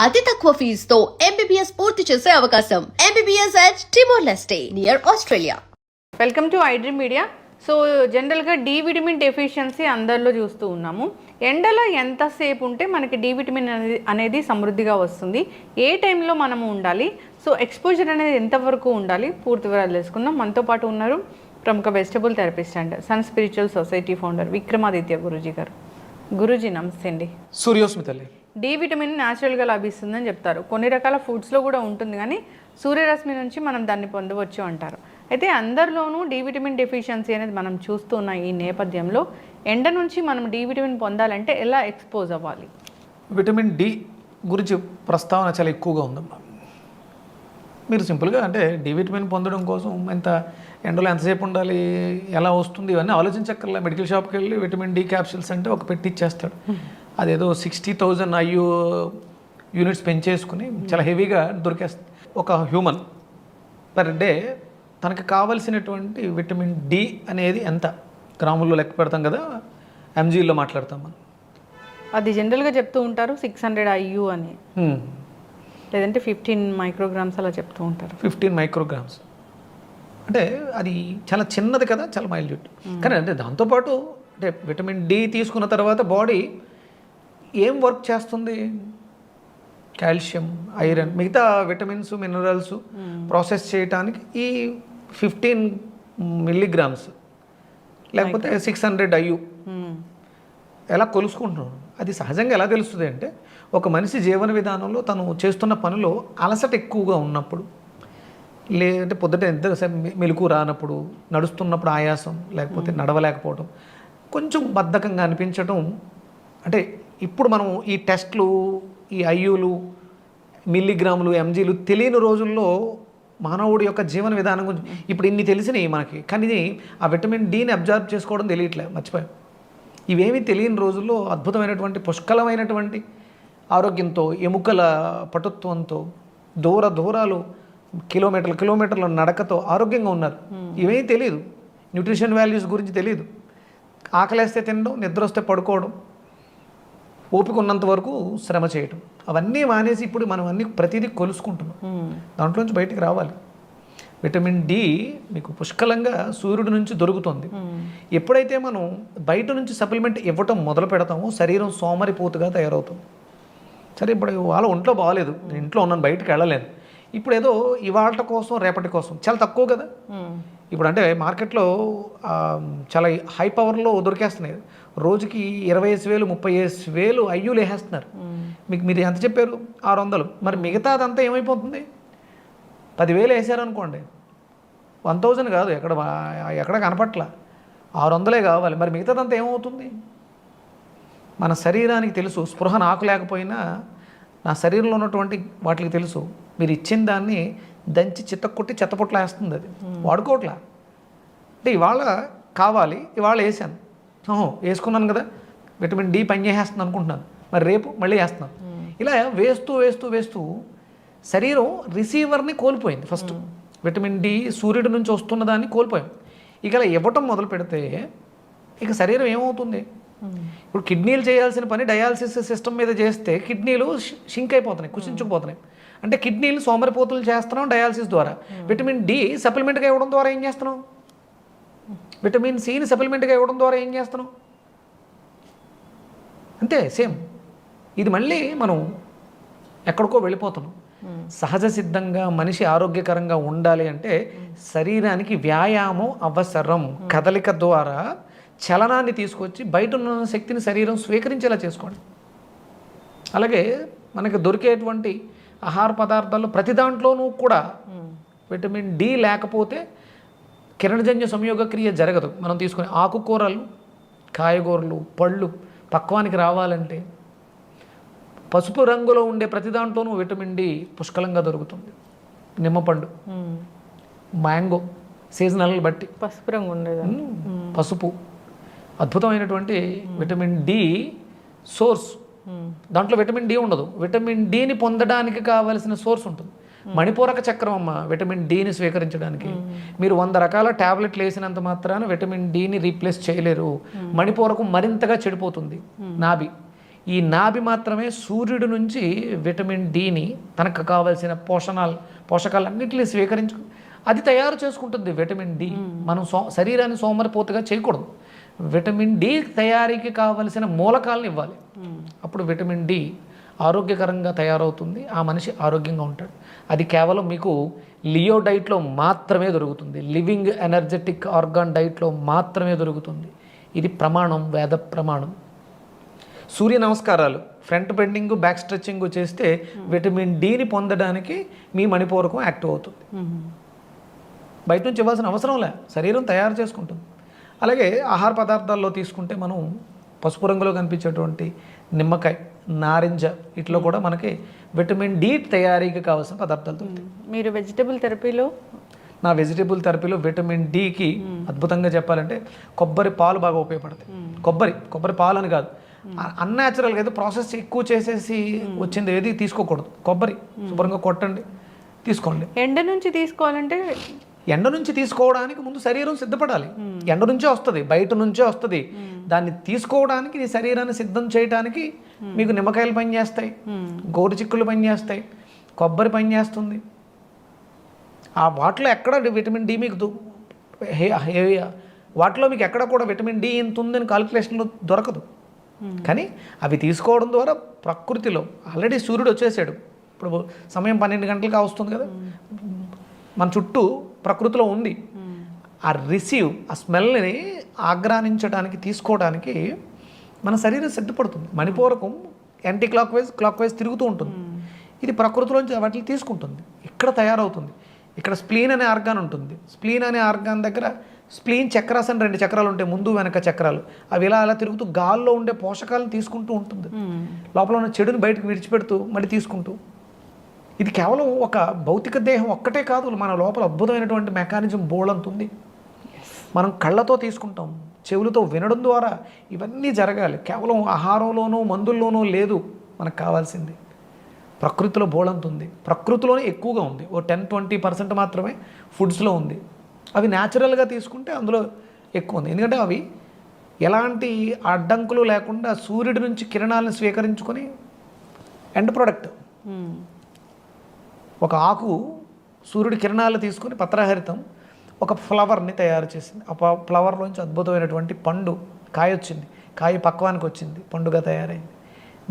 అతి తక్కువ ఫీజుతో ఎంబీబీఎస్ పూర్తి చేసే అవకాశం. MBBS at Timor-Leste near Australia. Welcome to iDream media. So జనరల్గా డి విటమిన్ డెఫిషియన్సీ అందరిలో చూస్తూ ఉన్నాము. ఎండలో ఎంతసేపు ఉంటే మనకి డి విటమిన్ అనేది సమృద్ధిగా వస్తుంది, ఏ టైంలో మనము ఉండాలి, సో ఎక్స్పోజర్ అనేది ఎంతవరకు ఉండాలి, పూర్తి వివరాలు తెలుసుకుందాం. మనతో పాటు ఉన్నారు ప్రముఖ vegetable therapist and Sun spiritual society founder Vikramaditya Guruji garu. Guruji నమస్తే అండి. సూర్యోస్మితల్లి డి విటమిన్ న్యాచురల్గా లభిస్తుందని చెప్తారు. కొన్ని రకాల ఫుడ్స్లో కూడా ఉంటుంది, కానీ సూర్యరశ్మి నుంచి మనం దాన్ని పొందవచ్చు అంటారు. అయితే అందరిలోనూ డి విటమిన్ డెఫిషియన్సీ అనేది మనం చూస్తున్న ఈ నేపథ్యంలో ఎండ నుంచి మనం డి విటమిన్ పొందాలంటే ఎలా ఎక్స్పోజ్ అవ్వాలి? విటమిన్ డి గురించి ప్రస్తావన చాలా ఎక్కువగా ఉందమ్మా. మీరు సింపుల్గా అంటే డి విటమిన్ పొందడం కోసం ఎండలో ఎంతసేపు ఉండాలి, ఎలా వస్తుంది, ఇవన్నీ ఆలోచించక్కర్లే. మెడికల్ షాప్కి వెళ్ళి విటమిన్ డి క్యాప్సిల్స్ అంటే ఒక పెట్టి ఇచ్చేస్తాడు. అదేదో 60,000 IU యూనిట్స్ పెంచేసుకుని చాలా హెవీగా దొరికేస్తుంది. ఒక హ్యూమన్ పర్ డే తనకు కావలసినటువంటి విటమిన్ డి అనేది ఎంత గ్రాముల్లో లెక్క పెడతాం కదా, ఎంజీల్లో మాట్లాడతాం మనం. అది జనరల్గా చెప్తూ ఉంటారు 600 IU అని, లేదంటే 15 మైక్రోగ్రామ్స్ అలా చెప్తూ ఉంటారు. 15 మైక్రోగ్రామ్స్ అంటే అది చాలా చిన్నది కదా, చాలా మైల్యూట్. కానీ అంటే దాంతోపాటు అంటే విటమిన్ డి తీసుకున్న తర్వాత బాడీ ఏం వర్క్ చేస్తుంది? కాల్షియం, ఐరన్, మిగతా విటమిన్స్, మినరల్స్ ప్రాసెస్ చేయడానికి ఈ 15 మిల్లీగ్రామ్స్ లేకపోతే 600 IU ఎలా కొలుసుకుంటున్నాం? అది సహజంగా ఎలా తెలుస్తుంది అంటే ఒక మనిషి జీవన విధానంలో తను చేస్తున్న పనిలో అలసట ఎక్కువగా ఉన్నప్పుడు, లేదంటే పొద్దుట నిద్ర మెలకు రానప్పుడు, నడుస్తున్నప్పుడు ఆయాసం, లేకపోతే నడవలేకపోవడం, కొంచెం బద్ధకంగా అనిపించడం. అంటే ఇప్పుడు మనం ఈ టెస్ట్లు, ఈ ఐయులు, మిల్లీగ్రాములు, ఎంజీలు తెలియని రోజుల్లో మానవుడి యొక్క జీవన విధానం గురించి ఇప్పుడు ఇన్ని తెలిసినాయి మనకి, కానీ ఆ విటమిన్ డిని అబ్జర్వ్ చేసుకోవడం తెలియట్లే, మర్చిపోయాం. ఇవేమీ తెలియని రోజుల్లో అద్భుతమైనటువంటి పుష్కలమైనటువంటి ఆరోగ్యంతో, ఎముకల పటుత్వంతో, దూరాలు కిలోమీటర్ల నడకతో ఆరోగ్యంగా ఉన్నారు. ఇవేమీ తెలియదు. న్యూట్రిషన్ వాల్యూస్ గురించి తెలియదు. ఆకలేస్తే తినడం, నిద్ర వస్తే పడుకోవడం, ఓపిక ఉన్నంత వరకు శ్రమ చేయటం, అవన్నీ మానేసి ఇప్పుడు మనం అన్ని ప్రతిదీ కొలుసుకుంటున్నాం. దాంట్లోంచి బయటికి రావాలి. విటమిన్ డి మీకు పుష్కలంగా సూర్యుడి నుంచి దొరుకుతుంది. ఎప్పుడైతే మనం బయట నుంచి సప్లిమెంట్ ఇవ్వటం మొదలు పెడతామో శరీరం సోమరిపోతుగా తయారవుతుంది. సరే, ఇప్పుడు వాళ్ళ ఒంట్లో బాగాలేదు, నేను ఇంట్లో ఉన్నాను, బయటకు వెళ్ళలేను, ఇప్పుడు ఏదో ఇవాళ కోసం రేపటి కోసం చాలా తక్కువ కదా. ఇప్పుడు అంటే మార్కెట్లో చాలా హై పవర్లో దొరికేస్తున్నాయి. రోజుకి 25,000 30,000 అయ్యూలు వేసేస్తున్నారు. మీరు ఎంత చెప్పారు? 600. మరి మిగతాదంతా ఏమైపోతుంది? 10,000 వేసారనుకోండి, 1,000 కాదు, ఎక్కడ కనపట్ల, 600 కావాలి. మరి మిగతాదంతా ఏమవుతుంది? మన శరీరానికి తెలుసు, స్పృహ నాకు లేకపోయినా నా శరీరంలో ఉన్నటువంటి వాటికి తెలుసు, మీరు ఇచ్చిన దాన్ని దంచి చిత్తకొట్టి చెత్తపొట్ల వేస్తుంది, అది వాడుకోవట్లా. అంటే ఇవాళ కావాలి, ఇవాళ వేసాను, వేసుకున్నాను కదా, విటమిన్ డి పని చేసేస్తుంది అనుకుంటున్నాను, మరి రేపు మళ్ళీ వేస్తున్నాను. ఇలా వేస్తూ శరీరం రిసీవర్ని కోల్పోయింది. ఫస్ట్ విటమిన్ డి సూర్యుడి నుంచి వస్తున్న దాన్ని కోల్పోయాం. ఇక ఇలా ఇవ్వటం మొదలు పెడితే ఇక శరీరం ఏమవుతుంది? ఇప్పుడు కిడ్నీలు చేయాల్సిన పని డయాలసిస్ సిస్టమ్ మీద చేస్తే కిడ్నీలు షింక్ అయిపోతున్నాయి, కుషించుకుపోతున్నాయి. అంటే కిడ్నీలు సోమరిపోతులు చేస్తున్నాం డయాలసిస్ ద్వారా. విటమిన్ డి సప్లిమెంట్గా ఇవ్వడం ద్వారా ఏం చేస్తున్నాం? విటమిన్ సిని సప్లిమెంట్గా ఇవ్వడం ద్వారా ఏం చేస్తున్నాం? అంతే, సేమ్. ఇది మళ్ళీ మనం ఎక్కడికో వెళ్ళిపోతున్నాం. సహజ సిద్ధంగా మనిషి ఆరోగ్యకరంగా ఉండాలి అంటే శరీరానికి వ్యాయామం అవసరం. కదలిక ద్వారా చలనాన్ని తీసుకొచ్చి బయట ఉన్న శక్తిని శరీరం స్వీకరించేలా చేసుకోండి. అలాగే మనకి దొరికేటువంటి ఆహార పదార్థాల్లో ప్రతి దాంట్లోనూ కూడా విటమిన్ డి లేకపోతే కిరణజన్య సంయోగ క్రియ జరగదు. మనం తీసుకునే ఆకుకూరలు, కాయగూరలు, పళ్ళు పక్వానికి రావాలంటే పసుపు రంగులో ఉండే ప్రతి దాంట్లోనూ విటమిన్ డి పుష్కలంగా దొరుకుతుంది. నిమ్మపండు, మ్యాంగో, సీజనల్ బట్టి పసుపు రంగు ఉండేది, పసుపు అద్భుతమైనటువంటి విటమిన్ డి సోర్స్. దాంట్లో విటమిన్ డి ఉండదు, విటమిన్ డిని పొందడానికి కావలసిన సోర్స్ ఉంటుంది. మణిపూరక చక్రం అమ్మ విటమిన్ డిని స్వీకరించడానికి. మీరు 100 రకాల ట్యాబ్లెట్లు వేసినంత మాత్రాన విటమిన్ డిని రీప్లేస్ చేయలేరు. మణిపూరకం మరింతగా చెడిపోతుంది. నాభి ఈ నాభి మాత్రమే సూర్యుడి నుంచి విటమిన్ డిని తనకు కావాల్సిన పోషకాలన్నింటినీ స్వీకరించు అది తయారు చేసుకుంటుంది విటమిన్ డి. మనం శరీరాన్ని సోమరిపోతుగా చేయకూడదు. విటమిన్ డి తయారీకి కావలసిన మూలకాలను ఇవ్వాలి. అప్పుడు విటమిన్ డి ఆరోగ్యకరంగా తయారవుతుంది, ఆ మనిషి ఆరోగ్యంగా ఉంటాడు. అది కేవలం మీకు లియో డైట్లో మాత్రమే దొరుకుతుంది, లివింగ్ ఎనర్జెటిక్ ఆర్గాన్ డైట్లో మాత్రమే దొరుకుతుంది. ఇది ప్రమాణం, వేద ప్రమాణం. సూర్య నమస్కారాలు, ఫ్రంట్ బెండింగ్, బ్యాక్ స్ట్రెచ్చింగ్ చేస్తే విటమిన్ డిని పొందడానికి మీ మణిపూరకం యాక్టివ్ అవుతుంది. బయట నుంచి ఇవ్వాల్సిన అవసరం లే, శరీరం తయారు చేసుకుంటుంది. అలాగే ఆహార పదార్థాల్లో తీసుకుంటే మనం పసుపు రంగులో కనిపించేటువంటి నిమ్మకాయ, నారింజ, వీటిలో కూడా మనకి విటమిన్ డి తయారీకి కావాల్సిన పదార్థాలు దొరుకుతాయి. మీరు వెజిటబుల్ థెరపీలో నా వెజిటబుల్ థెరపీలో విటమిన్ డికి అద్భుతంగా చెప్పాలంటే కొబ్బరి పాలు బాగా ఉపయోగపడతాయి. కొబ్బరి పాలు అని కాదు, అన్యాచురల్గా అయితే ప్రాసెస్ ఎక్కువ చేసేసి వచ్చింది ఏది తీసుకోకూడదు. కొబ్బరి శుభ్రంగా కొట్టండి, తీసుకోండి. ఎండ నుంచి తీసుకోవాలంటే ఎండ నుంచి తీసుకోవడానికి ముందు శరీరం సిద్ధపడాలి. ఎండ నుంచే వస్తుంది, బయట నుంచే వస్తుంది. దాన్ని తీసుకోవడానికి నీ శరీరాన్ని సిద్ధం చేయడానికి మీకు నిమ్మకాయలు పనిచేస్తాయి, గోరు చిక్కులు పనిచేస్తాయి, కొబ్బరి పనిచేస్తుంది. ఆ వాటిలో ఎక్కడ విటమిన్ డి మీకు వాటిలో మీకు ఎక్కడ కూడా విటమిన్ డి ఇంత ఉందని కాలిక్యులేషన్లో దొరకదు. కానీ అవి తీసుకోవడం ద్వారా ప్రకృతిలో ఆల్రెడీ సూర్యుడు వచ్చేసాడు. ఇప్పుడు సమయం 12 గంటలకు వస్తుంది కదా, మన చుట్టూ ప్రకృతిలో ఉంది. ఆ స్మెల్ని ఆగ్రానించడానికి, తీసుకోవడానికి మన శరీరం సిద్ధపడుతుంది. మణిపూరకం యాంటీ క్లాక్ వైజ్ తిరుగుతూ ఉంటుంది. ఇది ప్రకృతిలోంచి వాటిని తీసుకుంటుంది, ఇక్కడ తయారవుతుంది. ఇక్కడ స్ప్లీన్ అనే ఆర్గాన్ ఉంటుంది. స్ప్లీన్ అనే ఆర్గాన్ దగ్గర స్ప్లీన్ చక్రాస్ అని 2 చక్రాలు ఉంటాయి, ముందు వెనక చక్రాలు. అవి ఇలా తిరుగుతూ గాల్లో ఉండే పోషకాలను తీసుకుంటూ ఉంటుంది. లోపల ఉన్న చెడుని బయటకు విడిచిపెడుతూ మళ్ళీ తీసుకుంటూ. ఇది కేవలం ఒక భౌతిక దేహం ఒక్కటే కాదు, మన లోపల అద్భుతమైనటువంటి మెకానిజం బోల్డంతుంది. మనం కళ్ళతో తీసుకుంటాం, చెవులతో వినడం ద్వారా ఇవన్నీ జరగాలి. కేవలం ఆహారంలోనూ మందుల్లోనూ లేదు మనకు కావాల్సింది. ప్రకృతిలో బోల్డంతుంది, ప్రకృతిలోనే ఎక్కువగా ఉంది. ఓ 10-20% మాత్రమే ఫుడ్స్లో ఉంది. అవి న్యాచురల్గా తీసుకుంటే అందులో ఎక్కువ ఉంది. ఎందుకంటే అవి ఎలాంటి అడ్డంకులు లేకుండా సూర్యుడి నుంచి కిరణాలను స్వీకరించుకొని ఎండ్ ప్రోడక్ట్. ఒక ఆకు సూర్యుడి కిరణాలు తీసుకొని పత్రహరితం ఒక ఫ్లవర్ని తయారు చేసింది. ఆ ఫ్లవర్లోంచి అద్భుతమైనటువంటి కాయ వచ్చింది. కాయ పక్వానికి వచ్చింది, పండుగ తయారైంది.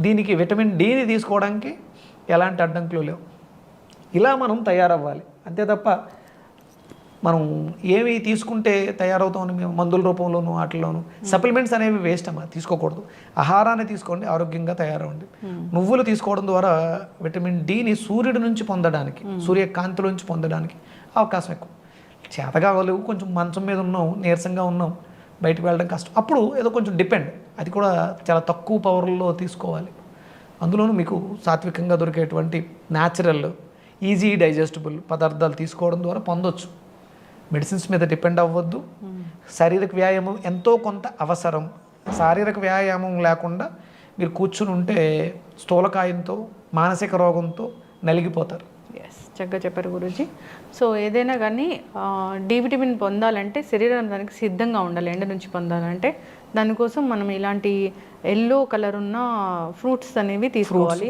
దీనికి విటమిన్ డిని తీసుకోవడానికి ఎలాంటి అడ్డంకులు లేవు. ఇలా మనం తయారవ్వాలి అంతే తప్ప మనం ఏమి తీసుకుంటే తయారవుతామని మేము మందుల రూపంలోనూ వాటిలోనూ సప్లిమెంట్స్ అనేవి వేస్ట్ అమ్మా, తీసుకోకూడదు. ఆహారాన్ని తీసుకోండి, ఆరోగ్యంగా తయారవ్వండి. నువ్వులు తీసుకోవడం ద్వారా విటమిన్ డిని సూర్యుడి నుంచి పొందడానికి, సూర్యకాంతి నుంచి పొందడానికి అవకాశం ఎక్కువ. చేతగా వాళ్ళు కొంచెం మంచం మీద ఉన్నాం, నీరసంగా ఉన్నాం, బయటకు వెళ్ళడం కష్టం. అప్పుడు ఏదో కొంచెం డిపెండ్, అది కూడా చాలా తక్కువ పవర్లో తీసుకోవాలి. అందులోనూ మీకు సాత్వికంగా దొరికేటువంటి న్యాచురల్ ఈజీ డైజెస్టబుల్ పదార్థాలు తీసుకోవడం ద్వారా పొందొచ్చు. మెడిసిన్స్ మీద డిపెండ్ అవ్వద్దు. శారీరక వ్యాయామం ఎంతో కొంత అవసరం. శారీరక వ్యాయామం లేకుండా మీరు కూర్చుని ఉంటే స్థూలకాయంతో, మానసిక రోగంతో నలిగిపోతారు. ఎస్, చక్కగా చెప్పారు గురూజీ. సో ఏదైనా కానీ డి విటమిన్ పొందాలంటే శరీరం దానికి సిద్ధంగా ఉండాలి. ఎండ నుంచి పొందాలంటే దానికోసం మనం ఇలాంటి ఎల్లో కలర్ ఉన్న ఫ్రూట్స్ అనేవి తీసుకోవాలి.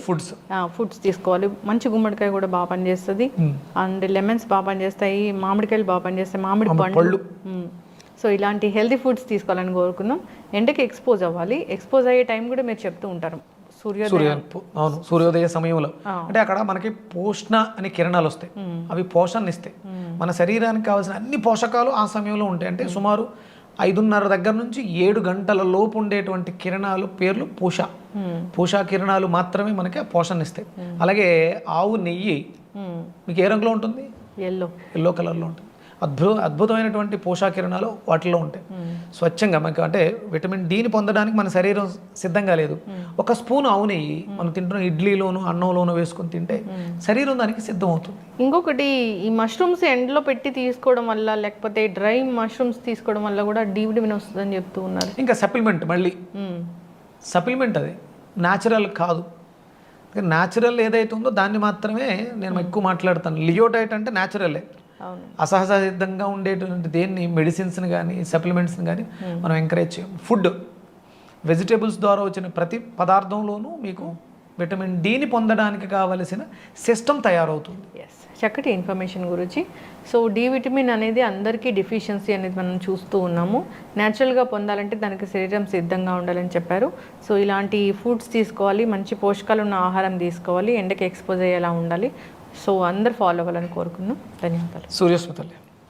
ఫుడ్స్ తీసుకోవాలి. మంచి గుమ్మడికాయ కూడా బాగా పనిచేస్తుంది, అండ్ లెమన్స్ బాగా పనిచేస్తాయి, మామిడికాయలు బాగా పనిచేస్తాయి, మామిడి పళ్ళు. సో ఇలాంటి హెల్తీ ఫుడ్స్ తీసుకోవాలని కోరుకుందాం. ఎండకి ఎక్స్పోజ్ అవ్వాలి. ఎక్స్పోజ్ అయ్యే టైం కూడా మీరు చెప్తూ ఉంటారు, సూర్యోదయ సమయంలో. అంటే అక్కడ మనకి పోషణ అనే కిరణాలు వస్తాయి, అవి పోషణ ఇస్తాయి. మన శరీరానికి కావాల్సిన అన్ని పోషకాలు ఆ సమయంలో ఉంటాయి. అంటే సుమారు 5:30 దగ్గర నుంచి 7 గంటల లోపు ఉండేటువంటి కిరణాలు పేర్లు పూషా కిరణాలు మాత్రమే మనకి ఆ పోషణ ఇస్తాయి. అలాగే ఆవు నెయ్యి మీకు ఏ రంగులో ఉంటుంది? ఎల్లో కలర్లో ఉంటుంది. అద్భుతమైనటువంటి పోషాకిరణాలు వాటిలో ఉంటాయి. స్వచ్ఛంగా మనకి అంటే విటమిన్ డిని పొందడానికి మన శరీరం సిద్ధంగా లేదు. ఒక స్పూన్ ఆవు నెయ్యి మనం తింటున్న ఇడ్లీలోను అన్నంలోనూ వేసుకొని తింటే శరీరం దానికి సిద్ధం అవుతుంది. ఇంకొకటి, ఈ మష్రూమ్స్ ఎండలో పెట్టి తీసుకోవడం వల్ల, లేకపోతే డ్రై మష్రూమ్స్ తీసుకోవడం వల్ల కూడా డి విటమిన్ వస్తుందని చెప్తూ ఉన్నారు. ఇంకా సప్లిమెంట్, మళ్ళీ సప్లిమెంట్, అది న్యాచురల్ కాదు. న్యాచురల్ ఏదైతే ఉందో దాన్ని మాత్రమే నేను ఎక్కువ మాట్లాడతాను. లియో డైట్ అంటే న్యాచురలే. అసహజ సిద్ధంగా ఉండేటువంటి దేన్ని, మెడిసిన్స్ని కానీ సప్లిమెంట్స్ని కానీ మనం ఎంకరేజ్ చేయం. ఫుడ్ వెజిటేబుల్స్ ద్వారా వచ్చిన ప్రతి పదార్థంలోనూ మీకు విటమిన్ డిని పొందడానికి కావలసిన సిస్టమ్ తయారవుతుంది. ఎస్, చక్కటి ఇన్ఫర్మేషన్ గురించి. సో డి విటమిన్ అనేది అందరికీ డెఫిషియన్సీ అనేది మనం చూస్తూ ఉన్నాము. న్యాచురల్గా పొందాలంటే దానికి శరీరం సిద్ధంగా ఉండాలని చెప్పారు. సో ఇలాంటి ఫుడ్స్ తీసుకోవాలి, మంచి పోషకాలు ఉన్న ఆహారం తీసుకోవాలి, ఎండకి ఎక్స్పోజ్ అయ్యేలా ఉండాలి. సో అందరు ఫాలో అవ్వాలని కోరుకున్నాం. ధన్యవాదాలు. సూర్యస్మతల్లి.